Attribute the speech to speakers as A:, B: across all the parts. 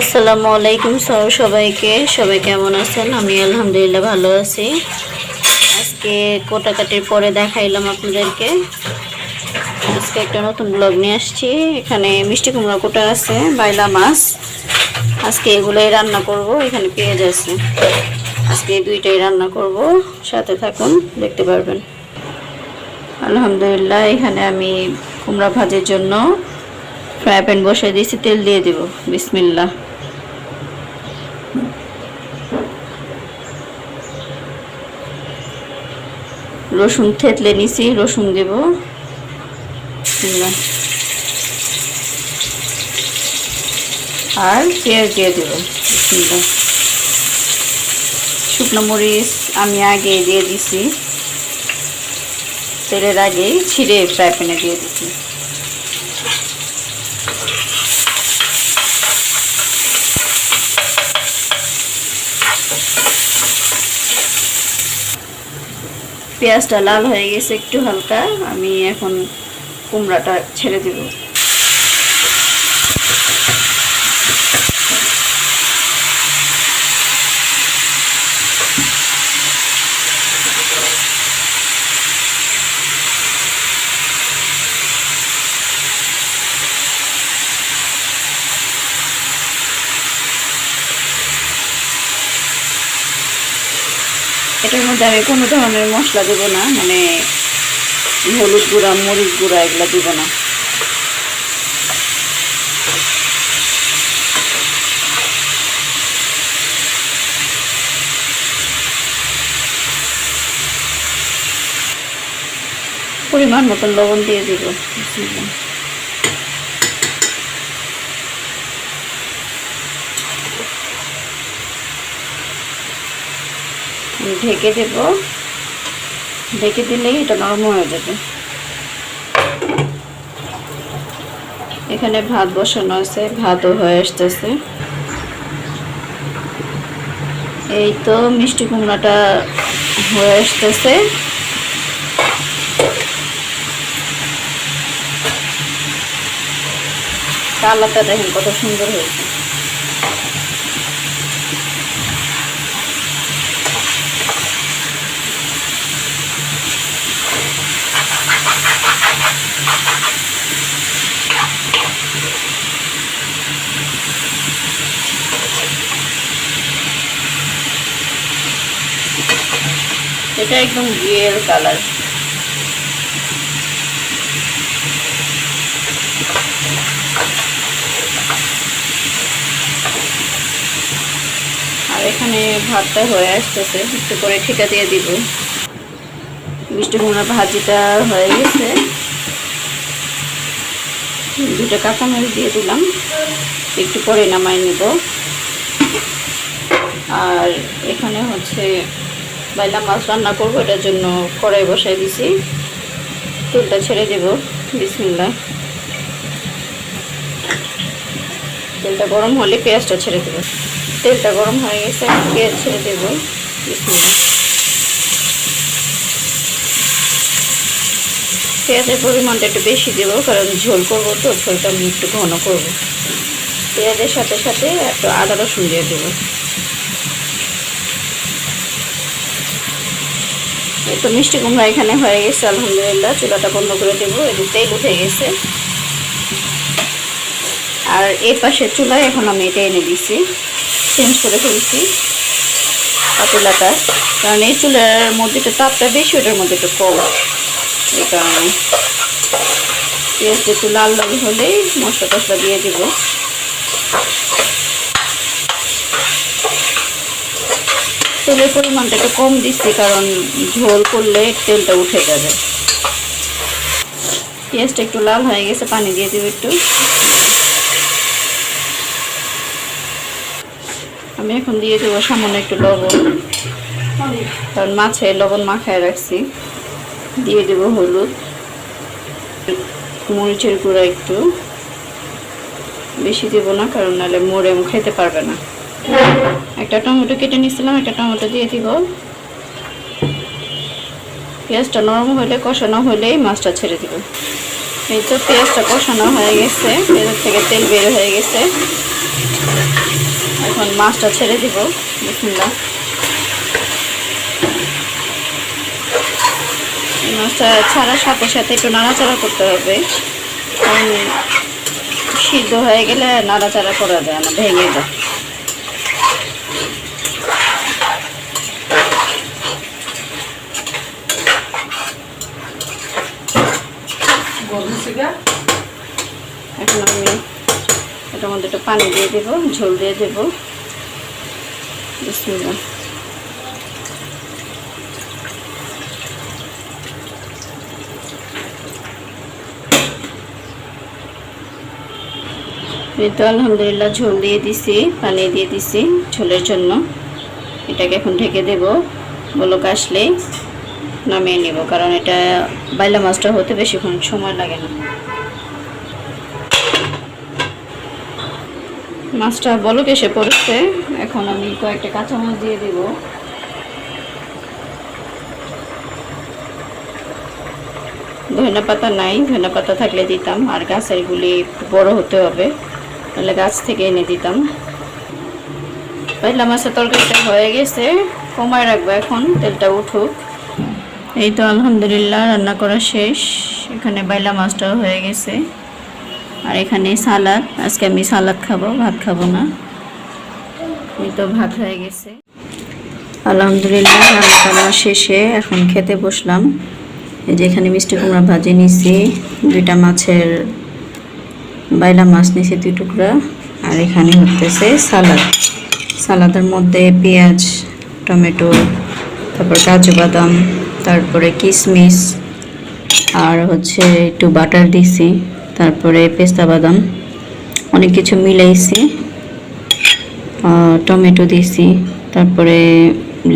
A: আসসালামু আলাইকুম সবাইকে কেমন আছেন? আমি আলহামদুলিল্লাহ ভালো আছি। আজকে কোটাকাটির পরে দেখাইলাম আপনাদেরকে। আজকে একটা নতুন ব্লগ নিয়ে আসছি। এখানে মিষ্টি কুমড়া কোটা আছে, বাইলা মাছ। আজকে এগুলোই রান্না করব। এখানে পেঁয়াজ আছে, আজকে দুইটাই রান্না করব। সাথে থাকুন, দেখতে পারবেন। আলহামদুলিল্লাহ এখানে আমি কুমড়া ভাজির জন্য ফ্রাই প্যান বসিয়ে দিয়েছি, তেল দিয়ে দেব। বিসমিল্লাহ। রসুন থেতলে নিছি, রসুন দেব। আর পেঁয়াজ দিয়ে দেব। শুকনো মরিচ আমি আগে দিয়ে দিছি, তেলের আগে ছিঁড়ে ফ্রাই প্যানে দিয়ে দিছি। পেঁয়াজটা লাল হয়ে গেছে একটু হালকা। আমি এখন কুমড়াটা ছেড়ে দেব। এটার মধ্যে আমি কোনো ধরনের মশলা দেব না, মানে হলুদ গুঁড়া, মরিচ গুঁড়া এগুলো দেব না। পরিমাণ মতন লবণ দিয়ে দেব। ঢেকে দেব। ঢেকে দিলেই এটা নরম হয়ে যাবে। এখানে ভাত বসানো আছে, ভাতও হয়ে আসতেছে। এই তো মিষ্টি কুমড়াটা হয়ে আসতেছে। কালারটা দেখেন কত সুন্দর হয়েছে। এটা একদম রিয়েল কালার। আর এখানে ভাতটা হয়ে আসতেছে, একটু করে ঠিকা দিয়ে দিব। মিষ্টি কুমড়া ভাজিটা হয়ে গেছে। দুটো কাঁচামরিচ দিয়ে দিলাম, একটু পরে নামাই নেব। আর এখানে হচ্ছে বাইলা মাছ রান্না করবো, এটার জন্য কড়াই বসাই দিছি। তেলটা ছেড়ে দেব। বিসমিল্লাহ। তেলটা গরম হলে পেঁয়াজটা ছেড়ে দেব। তেলটা গরম হয়ে গেছে, পেঁয়াজ ছেড়ে দেব। বিসমিল্লাহ। পেঁয়াজের পরিমাণটা একটু বেশি দেব, কারণ ঝোল করবো তো, ঝোলটা আমি একটু ঘন করবো। পেঁয়াজের সাথে সাথে একটু আদা রসুন দিয়ে দেবো। এই তো মিষ্টি কুমড়া এখানে হয়ে গেছে। আলহামদুলিল্লাহ চুলাটা বন্ধ করে দেবো। এদিকে তেল উঠে গেছে। আর এই পাশের চুলায় এখন আমি এটা এনে দিছি, চেঞ্জ করে ফেলছি পাতিলাটা, কারণ এই চুলার মধ্যে একটু তাপটা বেশি, ওটার মধ্যে একটু কম। এই কারণে পেঁয়াজটা একটু লাল লাল হলেই মশলা টশলা দিয়ে দিব। তেলের পরিমাণটা একটু কম দিচ্ছি, কারণ ঝোল করলে তেলটা উঠে যাবে। পেঁয়াজটা একটু লাল হয়ে গেছে, পানি দিয়ে দেবো একটু। আমি এখন দিয়ে দেবো সামান্য একটু লবণ, কারণ মাছে লবণ মাখায় রাখছি। দিয়ে দেব হলুদ, মরিচের গুঁড়া একটু বেশি দেবো না, কারণ নাহলে মোড়ে খেতে পারবে না। একটা টমেটো কেটে নিয়েছিলাম, একটা টমেটো দিয়ে দিব। পেঁয়াজটা নরম হলে, কষানো হলেই মাছটা ছেড়ে দিব। এই তো পেঁয়াজটা কষানো হয়ে গেছে, পেঁয়াজের থেকে তেল বের হয়ে গেছে। এখন মাছটা ছেড়ে দিব। বিসমিল্লাহ। মাছটা ছাড়ার সাথে সাথে একটু নাড়াচাড়া করতে হবে, কারণ সিদ্ধ হয়ে গেলে নাড়াচাড়া করা যায় না, ভেঙে যায়। এখন আমি এটার মধ্যে একটু পানি দিয়ে দেবো, ঝোল দিয়ে দেবো। বিসমিল্লাহ। এই তো আলহামদুলিল্লাহ ঝোল দিয়ে দিছি, পানি দিয়ে দিছি ঝোলের জন্য। এটাকে এখন ঢেকে দেব, বলক আসলে নামিয়ে নেব, কারণ এটা বাইলা মাছটা হতে বেশিক্ষণ সময় লাগে না। মাছটা বলক এসে পড়েছে, এখন আমি কয়েকটা কাঁচামরিচ দিয়ে দেব। ধনিয়া পাতা নাই, ধনিয়া পাতা থাকলে দিতাম, আর গাছের গুলি বড় হতে হবে, তাহলে গাছ থেকে এনে দিতাম। বাইলা মাছের তরকারিটা হয়ে গেছে, কমায় রাখবো এখন, তেলটা উঠুক। এই তো আলহামদুলিল্লাহ রান্না করা শেষ। এখানে বাইলা মাছটাও হয়ে গেছে, আর এখানে সালাদ। আজকে আমি সালাদ খাবো, ভাত খাবো না। এই তো ভাত হয়ে গেছে আলহামদুলিল্লাহ। রান্না করা শেষে এখন খেতে বসলাম। এই যে এখানে মিষ্টি কুমড়া ভাজি নিছি, 2টা মাছের বাইলা মাছ নিছি 2 টুকরা, আর এখানে হতেছে সালাদ। সালাদের মধ্যে পেঁয়াজ, টমেটো, তারপর কাজু বাদাম, তারপরে কিশমিশ, আর হচ্ছে একটু বাটার দিছি, তারপরে পেস্তা বাদাম, অনেক কিছু মিলাইছি। টমেটো দিছি, তারপরে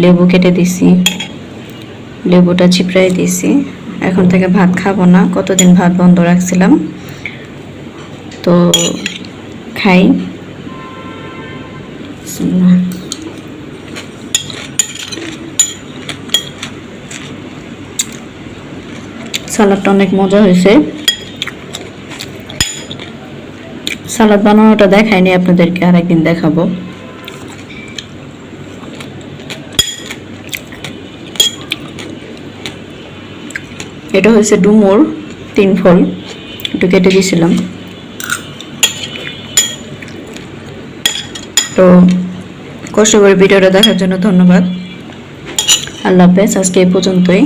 A: লেবু কেটে দিছি, লেবুটা চিপড়াই দিছি। এখন থেকে ভাত খাবো না, কতদিন ভাত বন্ধ রাখছিলাম, তো খাই। সালাদটা অনেক মজা হয়েছে। সালাদ বানানোটা দেখাইনি আপনাদেরকে, আরেকদিন দেখাবো। এটা হচ্ছে ডুমুর 3 ফল, একটু কেটে দিয়েছিলাম। তো কষ্ট করে ভিডিওটা দেখার জন্য ধন্যবাদ। আল্লাহ হাফেজ, আজকে এই পর্যন্তই।